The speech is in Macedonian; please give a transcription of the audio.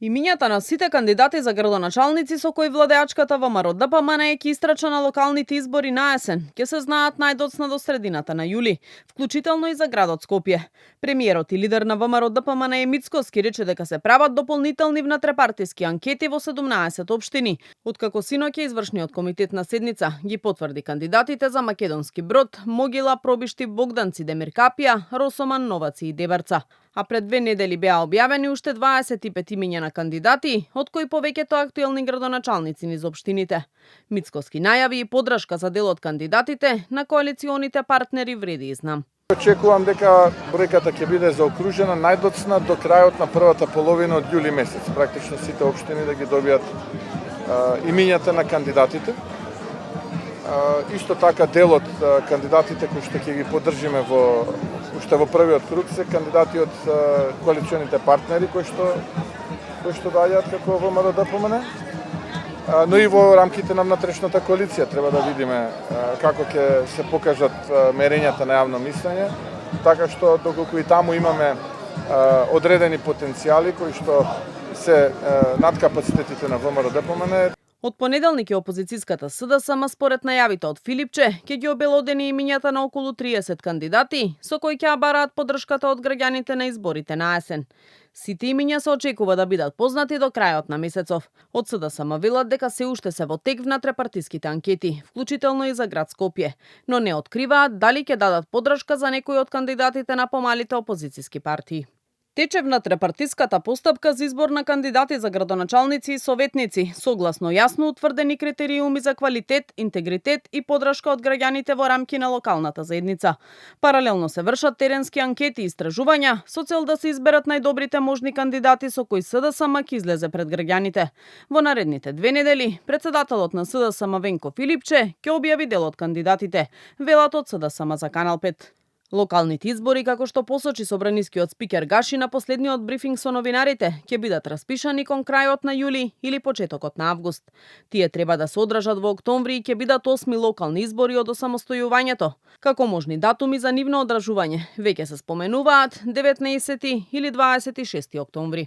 Имињата на сите кандидати за градоначалници со кои владеачката ВМРО-ДПМН ќе истрача на локалните избори на есен, ќе се знаат најдоцна до средината на јули, вклучително и за градот Скопје. Премиерот и лидер на ВМРО-ДПМН Мицкоски рече дека се прават дополнителни внатрепартиски анкети во 17 општини, откако синоќа извршниот комитет на седница ги потврди кандидатите за Македонски Брод, Могила, Пробишти, Богданци, Демиркапија, Росоман, Новаци и Дебарца. А пред 2 недели беа објавени уште 25 имиња на кандидати, од кои повеќето актуелни градоначалници низ општините. Мицкоски најави и поддршка за дел од кандидатите на коалиционите партнери вреди и знам. Очекувам дека бројката ќе биде заокружена најдоцна до крајот на првата половина од јули месец. Практично сите општини да ги добијат имињата на кандидатите. Исто така дел од кандидатите кои што ќе ги поддржиме уште во првиот круг се кандидати од коалиционите партнери кои што доаѓаат како ВМРО-ДПМН. Но и во рамките на внатрешната коалиција треба да видиме како ќе се покажат мерењата на јавно мислење, така што доколку и таму имаме одредени потенцијали кои што се над капацитетите на ВМРО-ДПМН. Од понеделник е опозицијската СДСМ според најавите од Филипче ќе ги обелодени имињата на околу 30 кандидати со кои ќе бараат поддршката од граѓаните на изборите на есен. Сите имиња се очекува да бидат познати до крајот на месецов. Од СДСМ велат дека се уште се во тек внатрепартиските анкети, вклучително и за град Скопје, но не откриваат дали ќе дадат поддршка за некои од кандидатите на помалите опозицијски партии. Тече внатрепартиската постапка за избор на кандидати за градоначалници и советници, согласно јасно утврдени критериуми за квалитет, интегритет и поддршка од граѓаните во рамки на локалната заедница. Паралелно се вршат теренски анкети и истражувања со цел да се изберат најдобрите можни кандидати со кои СДСМ ќе излезе пред граѓаните. Во наредните 2 недели председателот на СДСМ Венко Филипче ќе објави дел од кандидатите, велат од СДСМ за Канал 5. Локалните избори, како што посочи собранискиот спикер Гаши на последниот брифинг со новинарите, ќе бидат распишани кон крајот на јули или почетокот на август. Тие треба да се одржат во октомври и ќе бидат 8 локални избори од осамостојувањето. Како можни датуми за нивно одржување, веќе се споменуваат 19 или 26 октомври.